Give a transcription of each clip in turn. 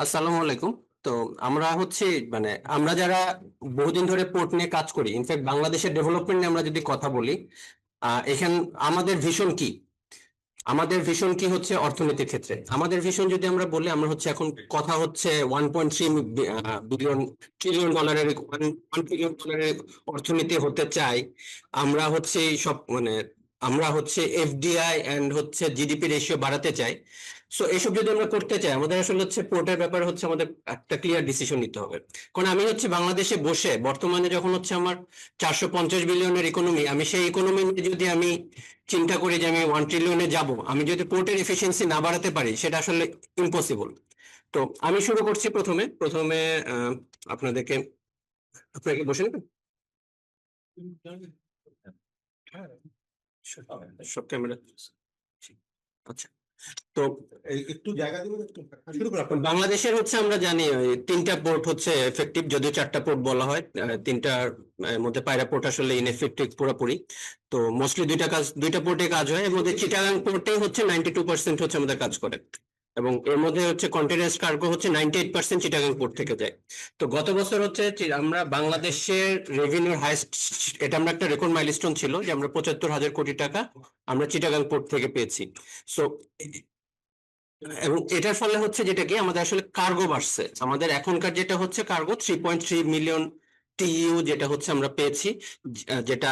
আসসালামু আলাইকুম। তো আমরা হচ্ছে মানে আমরা যারা বহুদিন ধরে পোর্ট নিয়ে কাজ করি, ইনফ্যাক্ট বাংলাদেশের ডেভেলপমেন্ট নিয়ে আমরা যদি কথা বলি, এখান আমাদের ভিশন কি? আমাদের ভিশন কি হচ্ছে অর্থনীতির ক্ষেত্রে? আমাদের ভিশন যদি আমরা বলি, আমরা হচ্ছে এখন কথা হচ্ছে 1.3 বিলিয়ন ট্রিলিয়ন ডলারের 1 ট্রিলিয়ন ডলারের অর্থনীতি হতে চাই। আমরা হচ্ছে এই সব আমরা হচ্ছে এফডিআই এন্ড হচ্ছে জিডিপি রেশিও বাড়াতে চাই। সো এসব যদি আমরা করতে চাই, আমাদের আসলে হচ্ছে পোর্টের ব্যাপারে হচ্ছে আমাদের একটা ক্লিয়ার ডিসিশন নিতে হবে। কারণ আমি হচ্ছে বাংলাদেশে বসে বর্তমানে যখন হচ্ছে আমার 450 বিলিয়নের ইকোনমি, আমি সেই ইকোনমি নিয়ে যদি আমি চিন্তা করি যে আমি 1 ট্রিলিয়নে যাব, আমি যদি পোর্টের এফিসিয়েন্সি না বাড়াতে পারি, সেটা আসলে ইম্পসিবল। তো আমি শুরু করছি প্রথমে প্রথমে আহ, আপনাদেরকে আপনাকে বসে নেবেন সব ক্যামেরা। আচ্ছা, তো একটু জায়গা দেবেন, একটু শুরু করো আপনার। বাংলাদেশের হচ্ছে আমরা জানি ওই 3টা পোর্ট হচ্ছে এফেক্টিভ, যদিও 4টা পোর্ট বলা হয়। 3টার মধ্যে পায়রা পোর্ট আসলে ইনএফেক্টিভ পুরোপুরি। তো মোস্টলি 2টা পোর্টে কাজ হয়, এর মধ্যে চিটাগাং পোর্টে হচ্ছে 92% হচ্ছে আমাদের কাজ করে, এবং এর মধ্যে হচ্ছে কন্টেনার কার্গো হচ্ছে 98% চিটাগাং পোর্ট থেকে যায়। তো গত বছর হচ্ছে আমরা বাংলাদেশের রেভিনিউর হাইস্ট, এটা আমরা একটা রেকর্ড মাইলস্টোন ছিল যে আমরা 75,000 কোটি টাকা আমরা চিটাগাং পোর্ট থেকে পেয়েছি। সো এবং এটার ফলে হচ্ছে যেটা কি আমাদের আসলে কার্গো বাড়ছে, আমাদের এখনকার যেটা হচ্ছে কার্গো 3.3 মিলিয়ন টিইউ যেটা হচ্ছে আমরা পেয়েছি, যেটা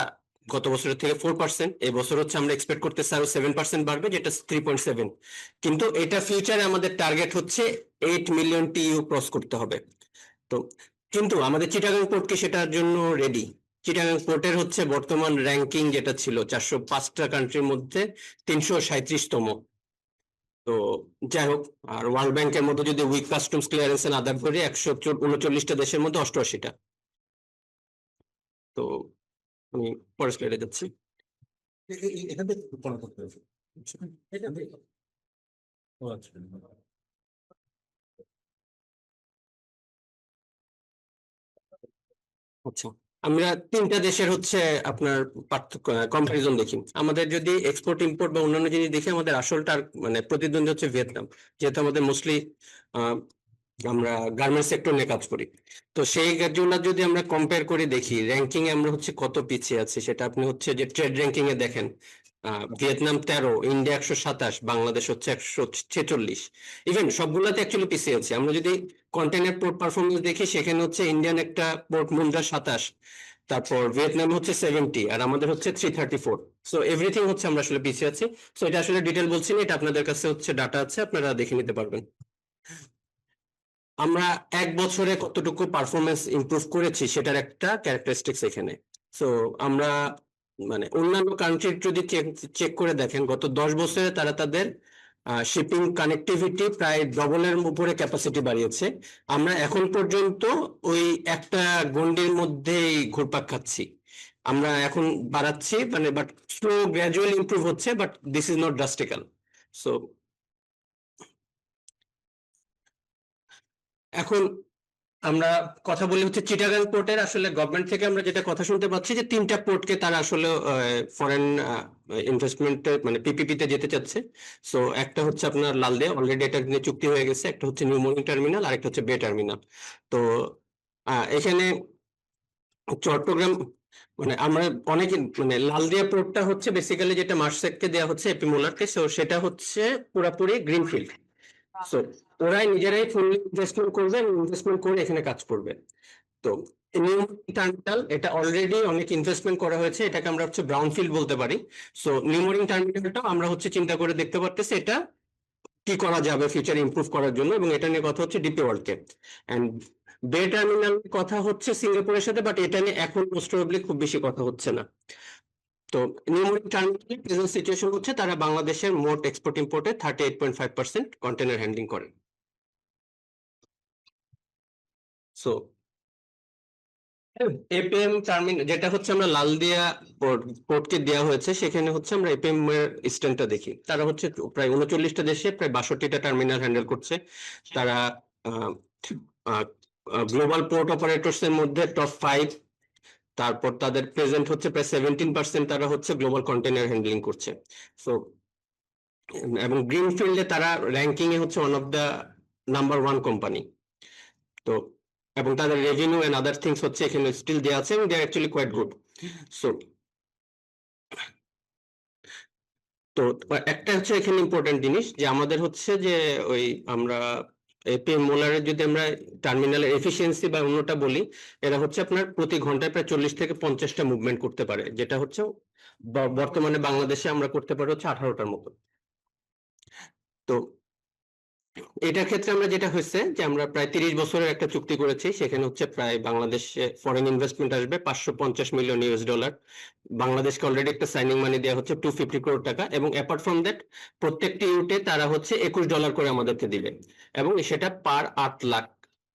গত বছরের থেকে 4%। এই বছর হচ্ছে আমরা এক্সপেক্ট করতেছি আরো 7% বাড়বে, যেটা 3.7। কিন্তু এটা ফিউচারে আমাদের টার্গেট হচ্ছে 8 মিলিয়ন টিইউ ক্রস করতে হবে। তো কিন্তু আমাদের চিটাগাং পোর্ট কি সেটার জন্য রেডি? চিটাগাং পোর্টের হচ্ছে বর্তমান র্যাঙ্কিং যেটা ছিল 405টা কান্ট্রির মধ্যে 337তম। তো যাই হোক, আর ওয়ার্ল্ড ব্যাংকের মধ্যে যদি উইক কাস্টমস ক্লিয়ারেন্স এর আদার করি 139টা দেশের মধ্যে 88টা। তো আমি পরের স্লাইডে যাচ্ছি। এখান থেকে ফলো করতে হবে। এটা দেখো। ও আচ্ছা। আচ্ছা, আমরা 3টা দেশের হচ্ছে আপনার পার্থক্য কম্পারিজন দেখি। আমাদের যদি এক্সপোর্ট ইম্পোর্ট বা অন্যান্য জিনিস দেখি, আমাদের আসলটা প্রতিদ্বন্দ্বী হচ্ছে ভিয়েতনাম, যেহেতু আমাদের মোস্টলি আমরা গার্মেন্টস সেক্টর নিয়ে কাজ করি। তো সেই জন্য যদি আমরা কম্পেয়ার করে দেখি র্যাঙ্কিং এ আমরা হচ্ছে কত পিছিয়ে আছি, সেটা আপনি হচ্ছে যে ট্রেড র্যাঙ্কিং এ দেখেন, ভিয়েতনাম 13, ইন্ডিয়া 127, বাংলাদেশ হচ্ছে 146। ইভেন সবগুলাতে অ্যাকচুয়ালি পিছিয়ে আছে। আমরা যদি কন্টেইনার পোর্ট পারফরমেন্স দেখি, সেখানে হচ্ছে ইন্ডিয়ান একটা পোর্ট মুন্দ্রা 27, তারপর ভিয়েতনাম হচ্ছে 70, আর আমাদের হচ্ছে 334। সো এভরিথিং হচ্ছে আমরা আসলে পিছিয়ে আছি। সো এটা আসলে ডিটেল বলছি না, এটা আপনাদের কাছে হচ্ছে ডাটা আছে, আপনারা দেখে নিতে পারবেন। আমরা 1 বছরে কতটুকু পারফরমেন্স ইমপ্রুভ করেছি সেটার একটা ক্যারেক্টারিস্টিক্স এখানে। সো আমরা অন্যান্য কান্ট্রির যদি চেক করে দেখেন, গত 10 বছরে তারা তাদের শিপিং কানেক্টিভিটি প্রায় ডবলের উপরে ক্যাপাসিটি বাড়িয়েছে। আমরা এখন পর্যন্ত ওই একটা গন্ডির মধ্যেই ঘুরপাক খাচ্ছি। আমরা এখন বাড়াচ্ছি, বাট স্লো গ্রাজুয়াল ইমপ্রুভ হচ্ছে, but this is not drastical. So এখন আমরা কথা বলি হচ্ছে চিটাগাং পোর্টের। আসলে গভর্নমেন্ট থেকে আমরা যেটা কথা শুনতে পাচ্ছি যে 3টা পোর্টকে তারা আসলে ফরেন ইনভেস্টমেন্ট পিপিপি তে যেতে চাচ্ছে। সো একটা হচ্ছে আপনার লালদে, অলরেডি এটা নিয়ে চুক্তি হয়ে গেছে, একটা হচ্ছে নিউ মরিন টার্মিনাল, আর একটা হচ্ছে বে টার্মিনাল। তো এখানে চট্টগ্রাম আমরা অনেকে লালদিয়া পোর্টটা হচ্ছে বেসিক্যালি যেটা মার্সেককে দেওয়া হচ্ছে এপিমোলারকে, সো সেটা হচ্ছে পুরাপুরি গ্রিনফিল্ড। সো ওরাই নিজেরাই ফুল ইনভেস্টমেন্ট করবে এবং ইনভেস্টমেন্ট করে এখানে কাজ করবে। তো নিউ টার্মিনাল, এটা অলরেডি অনেক ইনভেস্টমেন্ট করা হয়েছে, এটাকে আমরা হচ্ছে ব্রাউনফিল্ড বলতে পারি। সো নিউমোরিং টার্মিনালটাও আমরা হচ্ছে চিন্তা করে দেখতে পারতেছি এটা কি করা যাবে ফিউচার ইমপ্রুভ করার জন্য, এবং এটা নিয়ে কথা হচ্ছে ডিপি ওয়ার্ল্ডকে। এন্ড বে টার্মিনাল কথা হচ্ছে সিঙ্গাপুরের সাথে, বাট এটা নিয়ে এখন মোস্ট প্রবাবলি খুব বেশি কথা হচ্ছে না। তো নিউমোরিং টার্মিনালের প্রেজেন্ট সিচুয়েশন হচ্ছে তারা বাংলাদেশের মোট এক্সপোর্ট ইম্পোর্টে 38.5% কন্টেনার হ্যান্ডলিং করে। সো এপিএম টার্মিনাল যেটা হচ্ছে আমরা লালদিয়া পোর্টকে দেওয়া হয়েছে, সেখানে হচ্ছে আমরা এপিএম এর স্ট্যান্ডটা দেখি। তারা হচ্ছে প্রায় 39টা দেশে প্রায় 62টা টার্মিনাল হ্যান্ডেল করছে। তারা গ্লোবাল পোর্ট অপারেটরস এর মধ্যে টপ 5। তারপর তাদের প্রেজেন্ট হচ্ছে প্রায় 17%, তারা হচ্ছে গ্লোবাল কন্টেনার হ্যান্ডলিং করছে। সো এবং গ্রিনফিল্ডে তারা র্যাঙ্কিং এ হচ্ছে one of the number 1 company. তো এবং তাদের রেভিনিউ এন্ড আদার থিংস হচ্ছে এখানে স্টিল দেওয়া আছে এবং দে আর অ্যাকচুয়ালি কোয়াইট গুড। সো তো একটা হচ্ছে এখানে ইম্পর্টেন্ট জিনিস যে আমাদের হচ্ছে যে ওই আমরা এপি মোলারের যদি আমরা টার্মিনালের এফিসিয়েন্সি বা অন্যটা বলি, এরা হচ্ছে আপনার প্রতি ঘন্টায় প্রায় 40 থেকে 50টা মুভমেন্ট করতে পারে, যেটা হচ্ছে বর্তমানে বাংলাদেশে আমরা করতে পারি হচ্ছে 18টার মতো। তো এটার ক্ষেত্রে আমরা যেটা হয়েছে যে আমরা প্রায় 30 বছরের একটা চুক্তি করেছি, সেখানে হচ্ছে প্রায় বাংলাদেশে ফরেন ইনভেস্টমেন্ট আসবে 550 মিলিয়ন ইউএস ডলার। বাংলাদেশকে অলরেডি একটা সাইনিং মানি দেওয়া হচ্ছে 250 করোড় টাকা, এবং অ্যাপার্ট ফ্রম দ্যাট প্রত্যেকটি ইউনিটে তারা হচ্ছে 21 ডলার করে আমাদেরকে দিবে, এবং সেটা পার 8 লাখ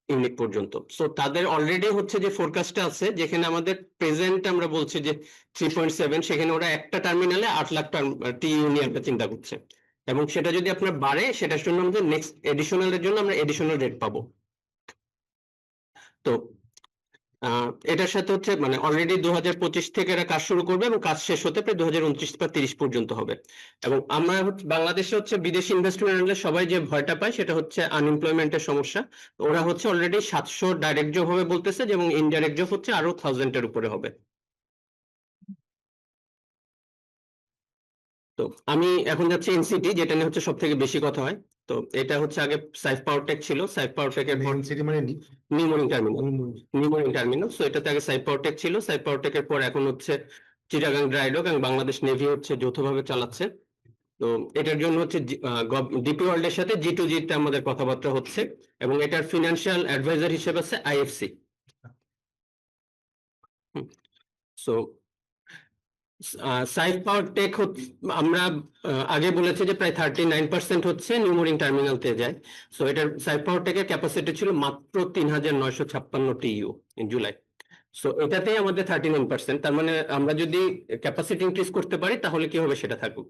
ইউনিট পর্যন্ত। সো তাদের অলরেডি হচ্ছে যে ফোরকাস্টটা আছে, যেখানে আমাদের প্রেজেন্ট আমরা বলছি যে 3.7, সেখানে ওরা একটা টার্মিনালে 8 লাখ টি ইউনিট চিন্তা করছে, এবং সেটা যদি আপনার বাড়ে সেটার জন্য আমাদের নেক্সট এডিশনালের জন্য আমরা এডিশনাল রেট পাবো। তো এটার সাথে হচ্ছে মানে অলরেডি 2025 থেকে এরা কাজ শুরু করবে এবং কাজ শেষ হতে প্রায় 2029 বা 30 পর্যন্ত হবে। এবং আমরা বাংলাদেশে হচ্ছে বিদেশি ইনভেস্টমেন্ট আনলে সবাই যে ভয়টা পায় সেটা হচ্ছে আনএমপ্লয়মেন্টের সমস্যা। ওরা হচ্ছে অলরেডি 700 ডাইরেক্ট জব হবে বলতেছে, এবং ইনডাইরেক্ট জব হচ্ছে আরো 1000-এর উপরে হবে। তো আমি এখন যাচ্ছি এনসিটি, যেটা নিয়ে হচ্ছে সব থেকে বেশি কথা হয়। তো এটা হচ্ছে আগে সাইফ পাওয়ারটেক ছিল, সাইফ পাওয়ারটেকের পর সিটি মানে New Mooring terminal, New Mooring terminal. So এটাতে আগে সাইফ পাওয়ারটেক ছিল, সাইফ পাওয়ারটেকের পর এখন হচ্ছে চিটাগাং ড্রাইডক এবং বাংলাদেশ নেভি হচ্ছে যৌথভাবে চালাচ্ছে। তো এটার জন্য হচ্ছে ডিপি ওয়ার্ল্ডের সাথে G2G তে আমাদের কথাবার্তা হচ্ছে, এবং এটার ফিনান্সিয়াল অ্যাডভাইজার হিসেবে আছে আইএফসি। সো সাইফ পাওয়ারটেক আমরা আগে বলেছি যে প্রায় 39% হচ্ছে নিউমরিং টার্মিনালতে যায়। সো এটার সাইফ পাওয়ারটেকের ক্যাপাসিটি ছিল মাত্র 3956 টিইউ ইন জুলাই। সো এটাতেই আমাদের 39%, তার মানে আমরা যদি ক্যাপাসিটি ইনক্রিজ করতে পারি তাহলে কি হবে সেটা থাকুক।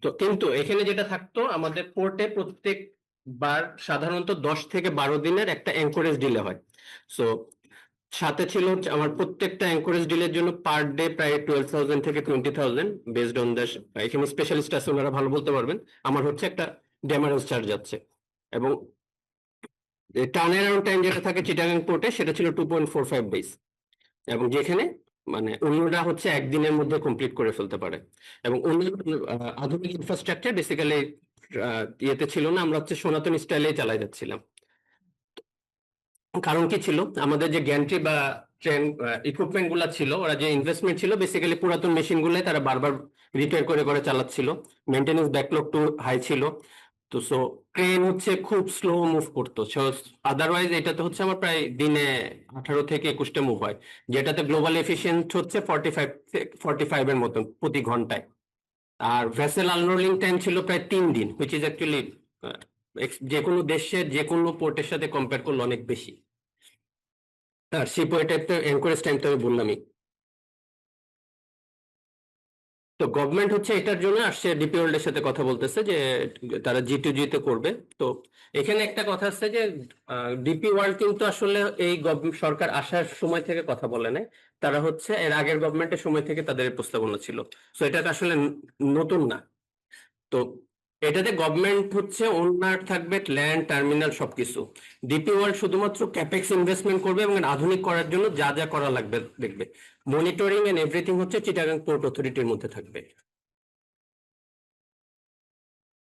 তো কিন্তু এখানে যেটা থাকতো, আমাদের পোর্টে প্রত্যেকবার সাধারণত 10 থেকে 12 দিনের একটা অ্যাঙ্করেজ ডিলে হয়। সো সাথে ছিল হচ্ছে আমার প্রত্যেকটা অ্যাঙ্করেজ ডিলের জন্য পার ডে প্রায় 12,000 থেকে 20,000 বেসড অন দ্য, এখানে স্পেশালিস্ট আছে ওনারা ভালো বলতে পারবেন। আমার হচ্ছে একটা ড্যামারেজ চার্জ যাচ্ছে, এবং টার্ন অ্যারাউন্ড টাইম যেটা থাকে চিটাগাং পোর্টে সেটা ছিল 2.45 ডেজ, এবং যেখানে মানে অন্যরা হচ্ছে একদিনের মধ্যে কমপ্লিট করে ফেলতে পারে। এবং অন্য আধুনিক ইনফ্রাস্ট্রাকচার বেসিক্যালি ইয়েতে ছিল না, আমরা হচ্ছে সনাতন স্টাইলে চালাই যাচ্ছিলাম। কারণ কি ছিল, আমাদের যে গ্যান্ট্রি বা ট্রেন ইকুইপমেন্ট গুলা ছিল, ওরা যে ইনভেস্টমেন্ট ছিল বেসিক্যালি পুরাতন মেশিন গুলাই তারা বারবার রিপেয়ার করে করে চালাচ্ছিল, মেনটেন্যান্স ব্যাকলগ টু হাই ছিল। তো সো ট্রেন হচ্ছে খুব স্লো মুভ করতো। আদারওয়াইজ এটাতে হচ্ছে আমার প্রায় দিনে 18 থেকে 21টা মুভ হয়, যেটাতে গ্লোবাল এফিসিয়েন্ট হচ্ছে 45 এর মতন প্রতি ঘন্টায়। আর ভেসেল আনলোডিং টাইম ছিল প্রায় 3 দিন, হুইচ ইজ অ্যাকচুয়ালি যে কোনো দেশের যে কোনো পোর্টের সাথে কম্পেয়ার করলে অনেক বেশি। আর শিপওয়েটের তো এনকোরেজ টাইম তো আমি বললামই। তো গভর্নমেন্ট হচ্ছে এটার জন্য আসছে, ডিপি ওয়ার্ল্ড এর সাথে কথা বলতেছে যে তারা G2G তে করবে। তো এখানে একটা কথা আছে যে ডিপি ওয়ার্ল্ড কিন্তু আসলে এই সরকার আসার সময় থেকে কথা বলে নাই, তারা হচ্ছে এর আগের গভর্নমেন্টের সময় থেকে তাদের এই প্রস্তাবনা ছিল। সো এটা আসলে নতুন না। তো এটাতে গভর্নমেন্ট হচ্ছে ওনার থাকবে ল্যান্ড, টার্মিনাল সবকিছু। ডিপি ওয়ার্ল্ড শুধুমাত্র ক্যাপেক্স ইনভেস্টমেন্ট করবে এবং আধুনিক করার জন্য যা যা করা লাগবে দেখবে। মনিটরিং এন্ড এভরিথিং হচ্ছে চিটাগাং পোর্ট অথরিটির মধ্যে থাকবে।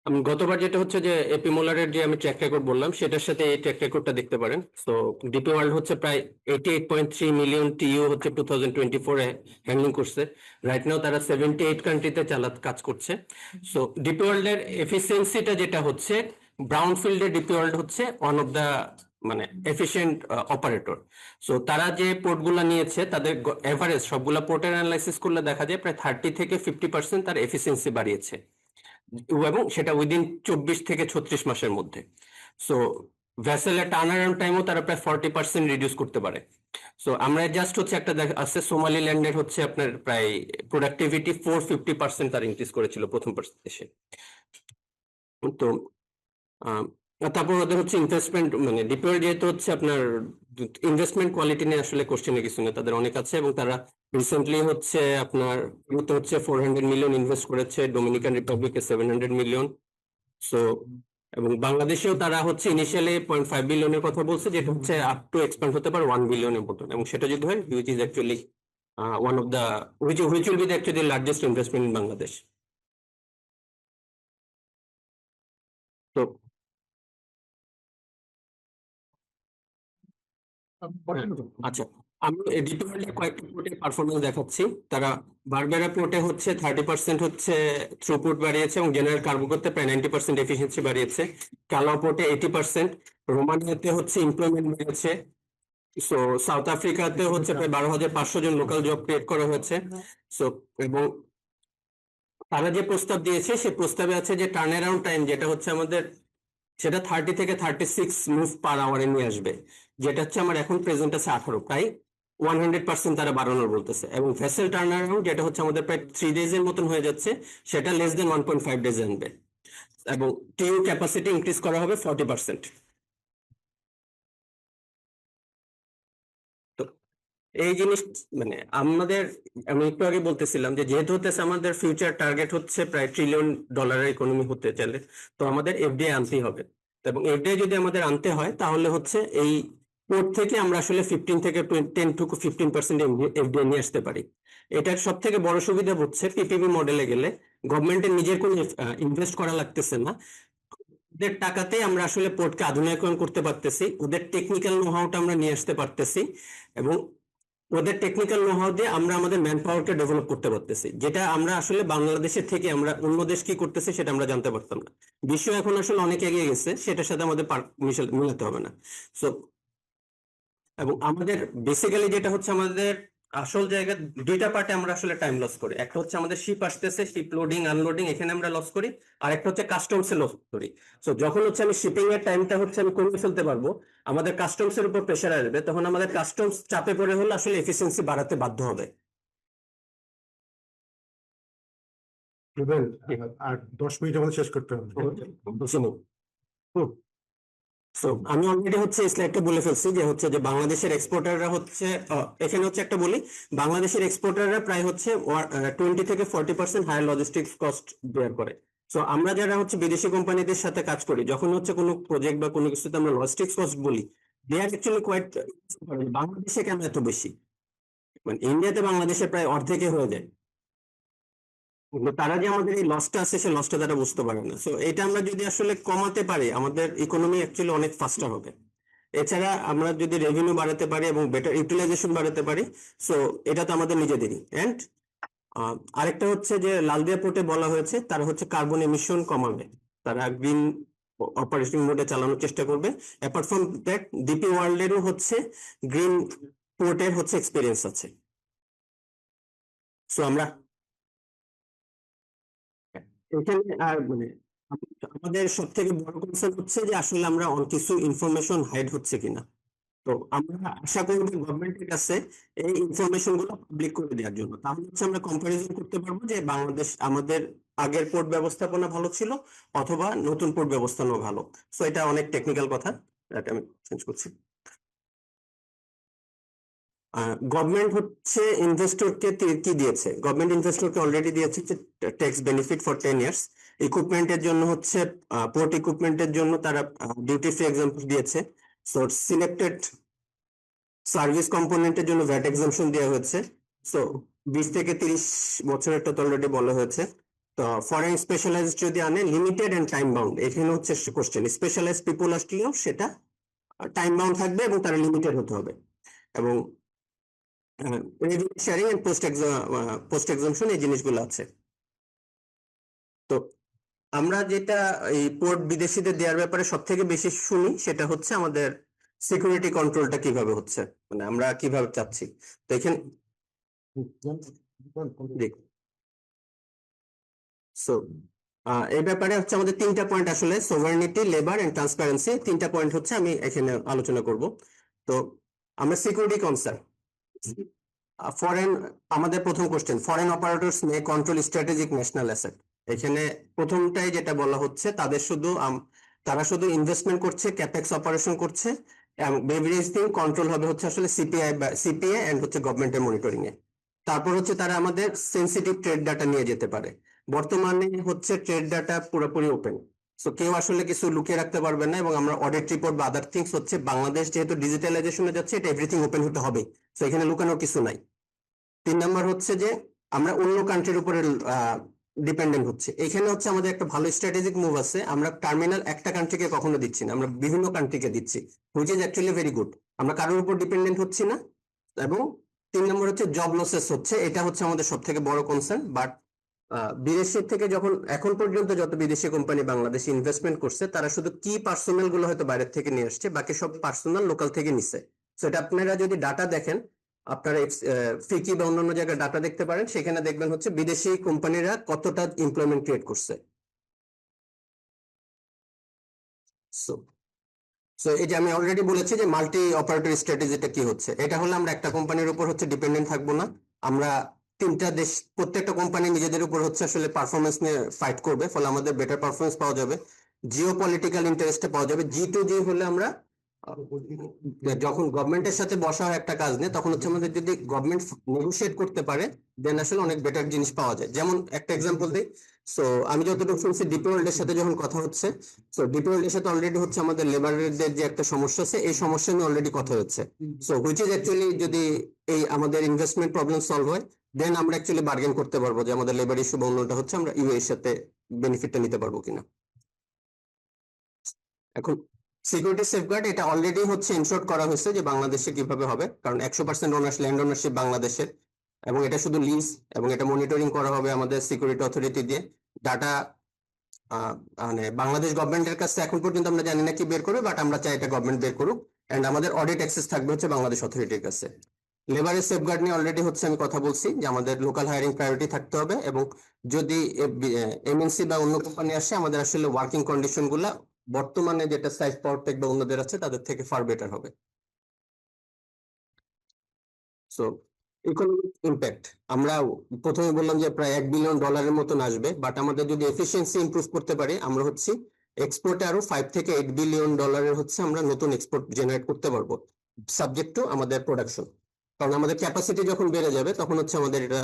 আমি গতবার যেটা হচ্ছে যে এপি মোলারের যে আমি ট্র্যাক রেকর্ড বললাম সেটার সাথে এই ট্র্যাক রেকর্ডটা দেখতে পারেন। তো ডিপি ওয়ার্ল্ড হচ্ছে প্রায় 88.3 মিলিয়ন টিইউ হচ্ছে 2024 এ হ্যান্ডলিং করছে। রাইট নাও তারা 78 কান্ট্রিতে কাজ করছে। সো ডিপি ওয়ার্ল্ড এর এফিসিয়েন্সিটা যেটা হচ্ছে, ব্রাউন ফিল্ডে ডিপি ওয়ার্ল্ড হচ্ছে ওয়ান অফ দা মানে এফিশিয়েন্ট অপারেটর। সো তারা যে পোর্টগুলো নিয়েছে তাদের এভারেজ সবগুলা পোর্টের অ্যানালাইসিস করলে দেখা যায় প্রায় 30 থেকে 50% তার এফিসিয়েন্সি বাড়িয়েছে, এবং সেটা উইদিন 24 থেকে 36 মাসের মধ্যে। সো ভেসেলের টার্ন অ্যারাউন্ড টাইমও তারা প্রায় 40% রিডিউস করতে পারে। সো আমরা জাস্ট হচ্ছে একটা আছে সোমালিল্যান্ডের হচ্ছে আপনার প্রায় প্রোডাক্টিভিটি 450% তার ইনক্রিজ করেছিল প্রথম এসে। তো তারপর ওদের হচ্ছে ইনভেস্টমেন্ট মানে ডিপোর যেহেতু হচ্ছে আপনার ইনভেস্টমেন্ট কোয়ালিটি নিয়ে আসলে কোশ্চেনে কিছু নেই, তাদের অনেক আছে, এবং তারা রিসেন্টলি হচ্ছে আপনার হচ্ছে 400 মিলিয়ন ইনভেস্ট করেছে, ডোমিনিকান রিপাবলিকে 700 মিলিয়ন। সো এবং বাংলাদেশেও তারা হচ্ছে ইনিশিয়ালি 0.5 বিলিয়নের কথা বলছে, যেটা হচ্ছে আপ টু এক্সপ্যান্ড হতে পারে 1 বিলিয়নের মতন, এবং সেটা যদি হয় which is actually one of the which will be the actually largest investment in Bangladesh. তো আচ্ছা, আমি এডিটোরিয়ালে কয়েকটা পোর্টের পারফরমেন্স দেখাচ্ছি। তারা বারবেরা পোর্টে হচ্ছে 30% হচ্ছে থ্রুপুট বাড়িয়েছে এবং জেনারেল কার্গোতে প্রায় 90% এফিসিয়েন্সি বাড়িয়েছে। কালাও পোর্টে 80%, রোমানিয়াতে হচ্ছে এমপ্লয়মেন্ট বেড়েছে। সো সাউথ আফ্রিকাতে হচ্ছে প্রায় 12,500 জন লোকাল জব ক্রিয়েট করা হয়েছে। সো এবং তারা যে প্রস্তাব দিয়েছে সেই প্রস্তাবে আছে যে টার্ন অ্যারাউন্ড টাইম যেটা হচ্ছে আমাদের, সেটা 30 থেকে 36 মুভ পার আওয়ারে নিয়ে আসবে, যেটা হচ্ছে আমার এখন প্রেজেন্ট আছে 18, প্রায় 100% তারা বাড়ানোর বলতেছে। এবং ভেসেল টার্ন অ্যারাউন্ড যেটা হচ্ছে আমাদের প্রায় 3 ডেজ এর মতন হয়ে যাচ্ছে, সেটা লেস দেন 1.5 ডেজ আনবে। এবং টিউ ক্যাপাসিটি ইনক্রিজ করা হবে 40%। তো এই জিনিস মানে আমাদের, আমি একটু আগে বলতেছিলাম যে যেহেতু হচ্ছে আমাদের ফিউচার টার্গেট হচ্ছে প্রায় $1 ট্রিলিয়ন ইকোনমি হতে চলে, তো আমাদের এফডিআই আনতেই হবে। তো এবং এফডিআই যদি আমাদের আনতে হয় তাহলে হচ্ছে এই পোর্ট থেকে আমরা আসলে 15 থেকে 10 to 15% এফডিআই নিয়ে আসতে পারি। এটার সব থেকে বড় সুবিধা হচ্ছে পিপিপি মডেলে গেলে গভর্নমেন্টের নিজের কোনো ইনভেস্ট করা লাগতেছে না। ওদের টাকাতেই আমরা আসলে পোর্টকে আধুনিকরণ করতে পারতেছি, ওদের টেকনিক্যাল নোহাউটা আমরা নিয়ে আসতে পারতেছি, এবং ওদের টেকনিক্যাল নোহাউ দিয়ে আমরা আমাদের ম্যান পাওয়ারকে ডেভেলপ করতে পারতেছি, যেটা আমরা আসলে বাংলাদেশের থেকে আমরা অন্য দেশ কি করতেছে সেটা আমরা জানতে পারতাম না। বিশ্ব এখন আসলে অনেক এগিয়ে গেছে, সেটার সাথে আমাদের মিলাতে হবে না। সো এবং আমাদের বেসিক্যালি যেটা হচ্ছে আমাদের আসল জায়গা, দুইটা পার্টে আমরা আসলে টাইম লস করি। একটা হচ্ছে আমাদের শিপ আসতেছে, শিপ লোডিং আনলোডিং, এখানে আমরা লস করি। আর একটা হচ্ছে কাস্টমস এ লস করি। সো যখন হচ্ছে আমি শিপিং এর টাইমটা হচ্ছে আমি কমিয়ে ফেলতে পারবো, আমাদের কাস্টমস এর উপর প্রেশার আসবে, তখন আমাদের কাস্টমস চাপে পড়ে হলে আসলে এফিসিয়েন্সি বাড়াতে বাধ্য হবে। রুবেল, আর 10 মিনিট আমাদের শেষ করতে হবে। বুঝিনি। হুম। So, আমি অলরেডি হচ্ছে স্লাইডটা বলে ফেলছি যে হচ্ছে যে বাংলাদেশের এক্সপোর্টাররা হচ্ছে এখানে হচ্ছে একটা বলি, বাংলাদেশের এক্সপোর্টাররা প্রায় হচ্ছে 20 থেকে 40% হায়ার লজিস্টিক্স কস্ট বেয়ার করে। সো আমরা যারা হচ্ছে বিদেশি কোম্পানিদের সাথে কাজ করি, যখন হচ্ছে কোনো প্রজেক্ট বা কোনো কিছুতে আমরা লজিস্টিক্স কস্ট বলি, দে আর অ্যাকচুয়ালি কোয়াইট, বাংলাদেশে কেন এত বেশি, মানে ইন্ডিয়াতে বাংলাদেশে প্রায় অর্ধেকে হয়ে যায়। কিন্তু তারা যে আমাদের এই লসটা আছে সেই লসটা তারা বুঝতে পারে না। সো এটা আমরা যদি আসলে কমাতে পারি, আমাদের ইকোনমি অ্যাকচুয়ালি অনেক ফাস্টার হবে। এছাড়া আমরা যদি রেভিনিউ বাড়াতে পারি এবং বেটার ইউটিলাইজেশন বাড়াতে পারি, সো এটা তো আমাদের নিজেদেরই। এন্ড আরেকটা হচ্ছে যে লালদিয়া পোর্টে বলা হয়েছে তারা হচ্ছে কার্বন এমিশন কমাবে, তারা গ্রিন অপারেটিং মোডে চালানোর চেষ্টা করবে। অ্যাপার্ট ফ্রম দ্যাট ডিপি ওয়ার্ল্ডেরও হচ্ছে গ্রিন পোর্টের হচ্ছে এক্সপিরিয়েন্স আছে। সো আমরা এখানে আর মানে আমাদের সব থেকে বড় কনসার্ন হচ্ছে যে আসলে আমরা অনেক কিছু ইনফরমেশন হাইড হচ্ছে কিনা। তো আমরা আশা করব গভর্নমেন্টের কাছে এই ইনফরমেশন গুলো পাবলিক করে দেওয়ার জন্য, তাহলে হচ্ছে আমরা কম্পারিজন করতে পারবো যে বাংলাদেশ আমাদের আগের পোর্ট ব্যবস্থাপনা ভালো ছিল অথবা নতুন পোর্ট ব্যবস্থাপনা ভালো। সো এটা অনেক টেকনিক্যাল কথা, এটা আমি চেঞ্জ করছি। গভর্নমেন্ট হচ্ছে ইনভেস্টরকে কি দিয়েছে, গভর্নমেন্ট ইনভেস্টরকে অলরেডি দিয়েছে যে ট্যাক্স বেনিফিট ফর 10 ইয়ার্স। ইকুইপমেন্টের জন্য হচ্ছে পোর্ট ইকুইপমেন্টের জন্য তারা ডিউটি ফ্রি এক্সাম্পল দিয়েছে। সো সিলেক্টেড সার্ভিস কম্পোনেন্টের জন্য ভ্যাট এক্সাম্পশন দেওয়া হয়েছে। সো 20 থেকে 30 বছরেরটা তো অলরেডি বলা হয়েছে। তো ফরেন স্পেশালাইজড যদি আনে লিমিটেড এন্ড টাইম বাউন্ড, এখানে হচ্ছে কোশ্চেন স্পেশালাইজড পিপল আসলেও সেটা টাইম বাউন্ড থাকবে এবং তারা লিমিটেড হতে হবে। এবং revenue sharing and post exemption এই জিনিসগুলো আছে। তো আমরা যেটা এই পোর্ট বিদেশিদের দেওয়ার ব্যাপারে সব থেকে বেশি শুনি সেটা হচ্ছে আমাদের সিকিউরিটি কন্ট্রোলটা কিভাবে হচ্ছে, মানে আমরা কিভাবে চাচ্ছি। তো এখানে সো এই ব্যাপারে হচ্ছে আমাদের 3টা পয়েন্ট আসলে, সোভারেনিটি, লেবার এন্ড ট্রান্সপারেন্সি, 3টা পয়েন্ট হচ্ছে আমি এখানে আলোচনা করব। তো আমরা সিকিউরিটি কনসার্ন ফরেন, আমাদের প্রথম কোশ্চেন, ফরেন অপারেটরস মে কন্ট্রোল স্ট্র্যাটেজিক ন্যাশনাল অ্যাসেট। এখানে প্রথমটাই যেটা বলা হচ্ছে তাদের শুধু তারা শুধু ইনভেস্টমেন্ট করছে, ক্যাপেক্স অপারেশন করছে, এবং এভরিথিং কন্ট্রোল হবে হচ্ছে আসলে সিপিআই এন্ড হচ্ছে গভর্নমেন্টের মনিটরিং এ। তারপর হচ্ছে তারা আমাদের সেন্সিটিভ ট্রেড ডাটা নিয়ে যেতে পারে। বর্তমানে হচ্ছে ট্রেড ডাটা পুরোপুরি ওপেন, সো কেউ আসলে কিছু লুকিয়ে রাখতে পারবে না, এবং আমরা অডিট রিপোর্ট বা আদার থিংস হচ্ছে বাংলাদেশ যেহেতু ডিজিটালাইজেশনে যাচ্ছে, এটা এভরিথিং ওপেন হতে হবে। তো এখানে লুকানোর কিছু নাই। 3 নাম্বার হচ্ছে যে আমরা অন্য কান্ট্রির উপরে ডিপেন্ডেন্ট হচ্ছে। এখানে হচ্ছে আমাদের একটা ভালো স্ট্র্যাটেজিক মুভ আছে, আমরা টার্মিনাল একটা কান্ট্রিকে কখনো দিচ্ছি না, আমরা বিভিন্ন কান্ট্রিকে দিচ্ছি, which is actually very good. আমরা কারোর উপর ডিপেন্ডেন্ট হচ্ছি না। এবং 3 নম্বর হচ্ছে জব লসেস হচ্ছে, এটা হচ্ছে আমাদের সব থেকে বড় কনসার্ন। বাট বিদেশের থেকে যখন এখন পর্যন্ত যত বিদেশি কোম্পানি বাংলাদেশে ইনভেস্টমেন্ট করছে, তারা শুধু কি পার্সোনাল গুলো হয়তো বাইরের থেকে নিয়ে আসছে, বাকি সব পার্সোনাল লোকাল থেকে নিছে। তো এটা আপনারা যদি ডাটা দেখেন, আপনারা ফিকি বা অন্যান্য জায়গায় ডাটা দেখতে পারেন, সেখানে দেখবেন হচ্ছে বিদেশি কোম্পানিরা কতটা এমপ্লয়মেন্ট ক্রিয়েট করছে। সো সো এই যে আমি অলরেডি বলেছি যে মাল্টি অপারেটর স্ট্র্যাটেজিটা কি হচ্ছে, এটা হলো আমরা একটা কোম্পানির উপর হচ্ছে ডিপেন্ডেন্ট থাকবো না। আমরা 3টা দেশ, প্রত্যেকটা কোম্পানি নিজেদের উপর হচ্ছে আসলে পারফরমেন্স নিয়ে ফাইট করবে, ফলে আমাদের বেটার পারফরমেন্স পাওয়া যাবে, জিও পলিটিক্যাল ইন্টারেস্টে পাওয়া যাবে। G2G হলে আমরা যখন গভর্নমেন্টের সাথে বসা হয় একটা কাজ নিয়ে, তখন হচ্ছে আমাদের যদি গভর্নমেন্ট নেগোশিয়েট করতে পারে, দেন আসলে অনেক বেটার জিনিস পাওয়া যায়। যেমন একটা এক্সাম্পল দিই। সো আমি যতটুকু শুনছি ডিপি ওয়ার্ল্ডের সাথে যখন কথা হচ্ছে, সো ডিপি ওয়ার্ল্ডের সাথে অলরেডি হচ্ছে আমাদের লেবারদের যে একটা সমস্যা আছে, এই সমস্যা নিয়ে অলরেডি কথা হচ্ছে। সো হুইচ ইজ অ্যাকচুয়ালি যদি এই আমাদের ইনভেস্টমেন্ট প্রবলেম সলভ হয়, দেন আমরা অ্যাকচুয়ালি বার্গেন করতে পারবো যে আমাদের লেবার ইস্যু বা অন্যটা হচ্ছে আমরা ইউএ এর সাথে বেনিফিটটা নিতে পারবো কিনা। এখন সিকিউরিটি সেফগার্ড এটা অলরেডি হচ্ছে ইনশোর্ট করা হয়েছে যে বাংলাদেশে কিভাবে হবে, কারণ 100% ল্যান্ড ওনারশিপ বাংলাদেশের, এবং এটা শুধু লিজ, এবং এটা মনিটরিং করা হবে আমাদের সিকিউরিটি অথরিটি দিয়ে। ডাটা মানে বাংলাদেশ গভর্নমেন্টের কাছে এখন পর্যন্ত আমরা জানি না কি বের করবে, বাট আমরা চাই এটা গভর্নমেন্ট বের করুক, এন্ড আমাদের অডিট অ্যাক্সেস থাকবে হচ্ছে বাংলাদেশ অথরিটির কাছে। লেবারের সেফগার্ড নিয়ে অলরেডি হচ্ছে আমি কথা বলছি যে আমাদের লোকাল হায়ারিং প্রায়োরিটি থাকতে হবে, এবং যদি এমএনসি বা অন্য কোম্পানি আসে, আমাদের আসলে ওয়ার্কিং কন্ডিশন গুলা বর্তমানে যেটা সাইজ পাওয়ারটেক বা অন্যদের আছে তাদের থেকে ফার বেটার হবে। সো ইকোনমিক ইম্প্যাক্ট আমরা প্রথমে বললাম যে প্রায় $1 বিলিয়ন মতন আসবে, বাট আমাদের যদি এফিসিয়েন্সি ইমপ্রুভ করতে পারি, আমরা হচ্ছে এক্সপোর্টে আরো $5 থেকে $8 বিলিয়ন হচ্ছে আমরা নতুন এক্সপোর্ট জেনারেট করতে পারবো, সাবজেক্ট টু আমাদের প্রোডাকশন। কারণ আমাদের ক্যাপাসিটি যখন বেড়ে যাবে, তখন হচ্ছে আমাদের এটা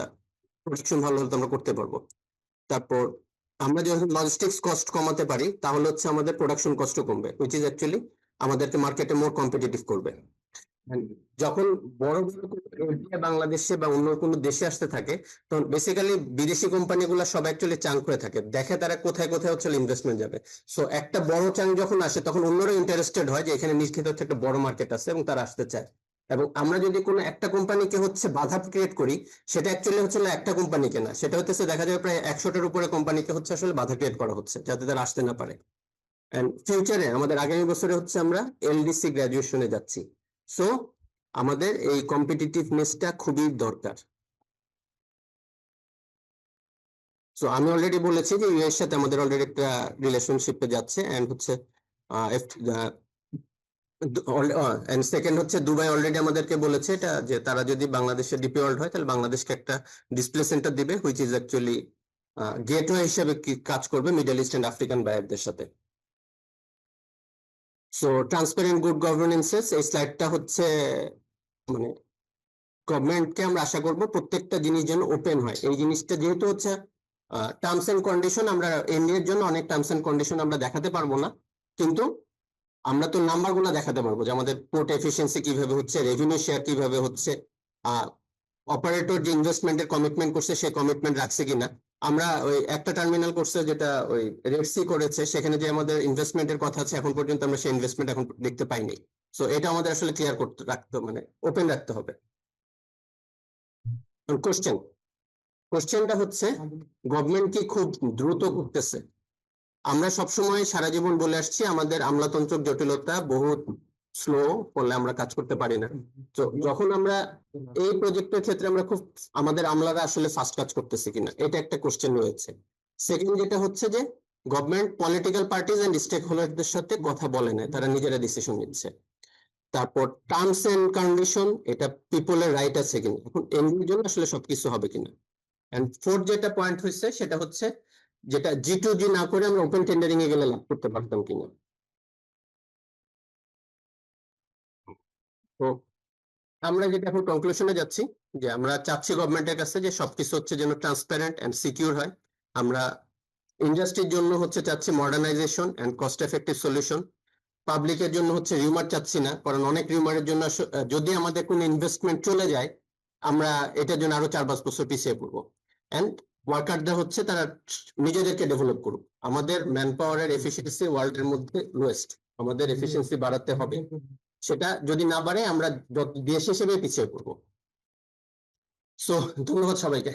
প্রোডাকশন ভালো হলে তো আমরা করতে পারবো। তারপর আমরা যখন লজিস্টিক্স কস্ট কমাতে পারি, তাহলে হচ্ছে আমাদের প্রোডাকশন কস্ট কমবে, হুইচ ইজ অ্যাকচুয়ালি আমাদেরকে মার্কেটে মোর কম্পিটিটিভ করবে। And যখন বড় বড় FDI বাংলাদেশে বা অন্য কোনো দেশে আসতে থাকে, তখন বেসিক্যালি বিদেশি কোম্পানিগুলো সব অ্যাকচুয়ালি চাঙ্ক হয়ে থাকে, দেখে তারা কোথায় কোথায় হচ্ছে ইনভেস্টমেন্ট যাবে। সো একটা বড় চাঙ্ক যখন আসে, তখন অন্যরা ইন্টারেস্টেড হয় যে এখানে নিশ্চিত হচ্ছে একটা বড় মার্কেট আছে, এবং তারা আসতে চায়। এবং আমরা যদি কোনো একটা কোম্পানিকে হচ্ছে বাধা ক্রিয়েট করি, সেটা অ্যাকচুয়ালি হচ্ছে না একটা কোম্পানিকে না, সেটা হচ্ছে দেখা যায় প্রায় 100টার উপরে কোম্পানিকে হচ্ছে আসলে বাধা ক্রিয়েট করা হচ্ছে, যাতে তারা আসতে না পারে। এন্ড ফিউচারে আমাদের আগামী বছরে হচ্ছে আমরা এলডিসি গ্রাজুয়েশনে যাচ্ছি। সো আমাদের এই কম্পিটিটিভনেসটা খুবই দরকার। সো আমি অলরেডি বলেছি যে ইউএস সাথে আমাদের অলরেডি একটা রিলেশনশিপে যাচ্ছে, এন্ড হচ্ছে এন্ড সেকেন্ড হচ্ছে দুবাই অলরেডি আমাদেরকে বলেছে এটা, যে তারা যদি বাংলাদেশে ডিপি ওয়ার্ল্ড হয়, তাহলে বাংলাদেশকে একটা ডিসপ্লে সেন্টার দিবে, হুইচ ইজ অ্যাকচুয়ালি গেটওয়ে হিসেবে কাজ করবে মিডল ইস্ট এন্ড আফ্রিকান বায়ারদের সাথে। সো ট্রান্সপারেন্ট গুড গভর্নেন্সেস, এই স্লাইডটা হচ্ছে মানে গভর্নমেন্টকে আমরা আশা করব প্রত্যেকটা জিনিস যেন ওপেন হয়। এই জিনিসটা যেহেতু হচ্ছে টার্মস এন্ড কন্ডিশন, আমরা এমনি এর জন্য অনেক টার্মস এন্ড কন্ডিশন আমরা দেখাতে পারবো না, কিন্তু আমরা তো নাম্বার গুলা দেখাতে পারবো যে আমাদের পোর্ট এফিসিয়েন্সি কিভাবে হচ্ছে, রেভিনিউ শেয়ার কিভাবে হচ্ছে, অপারেটর যে ইনভেস্টমেন্টের কমিটমেন্ট করছে সে কমিটমেন্ট রাখছে কিনা। আমরা ওই একটা টার্মিনাল করছে যেটা ওই রেড সি করেছে, সেখানে যে আমাদের ইনভেস্টমেন্টের কথা আছে, এখন পর্যন্ত আমরা সেই ইনভেস্টমেন্ট এখন দেখতে পাইনি। সো এটা আমাদের আসলে ক্লিয়ার করতে রাখতে, মানে ওপেন রাখতে হবে। কোশ্চেন কোশ্চেনটা হচ্ছে গভর্নমেন্ট কি খুব দ্রুত করতেছে? আমরা সবসময় সারা জীবন বলে আসছি আমাদের আমলাতন্ত্র জটিলতা বহুত স্লো, ফলে আমরা কাজ করতে পারি না। তো যখন আমরা এই প্রজেক্টের ক্ষেত্রে আমরা খুব আমাদের আমলারা আসলে ফাস্ট কাজ করতেছে কিনা, এটা একটা কোশ্চেন রয়েছে। সেকেন্ড যেটা হচ্ছে যে গভর্নমেন্ট পলিটিক্যাল পার্টিজ এন্ড স্টেক হোল্ডারদের সাথে কথা বলে না, তারা নিজেরা ডিসিশন নিচ্ছে। তারপর টার্মস এন্ড কন্ডিশন, এটা পিপলের রাইট আছে কিনা, এখন এমনির জন্য আসলে সবকিছু হবে কিনা। এন্ড ফোর্থ যেটা পয়েন্ট হচ্ছে সেটা হচ্ছে যেটা G2G না করে আমরা ওপেন টেন্ডারিং এ গেলে লাভ করতে পারতাম কিনা। তো আমরা যেটা এখন কনক্লুশনে যাচ্ছি, যে আমরা চাচ্ছি গভর্নমেন্টের কাছে যে সবকিছু হচ্ছে যেন ট্রান্সপারেন্ট এন্ড সিকিউর হয়। আমরা ইন্ডাস্ট্রির জন্য হচ্ছে চাচ্ছি modernisation and cost effective solution. পাবলিকের জন্য হচ্ছে রিউমার চাচ্ছি না, কারণ অনেক রিউমারের জন্য যদি আমাদের কোনো ইনভেস্টমেন্ট চলে যায় আমরা এটার জন্য আরো 4-5 বছর পিছিয়ে পড়বো। এন্ড ওয়ার্কাররা হচ্ছে তারা নিজেদেরকে ডেভেলপ করুক। আমাদের ম্যান পাওয়ারের এফিসিয়েন্সি ওয়ার্ল্ডের মধ্যে লোয়েস্ট, আমাদের এফিসিয়েন্সি বাড়াতে হবে। সেটা যদি না বাড়ে আমরা দেশ হিসেবে পিছিয়ে পড়বো। সো ধন্যবাদ সবাইকে।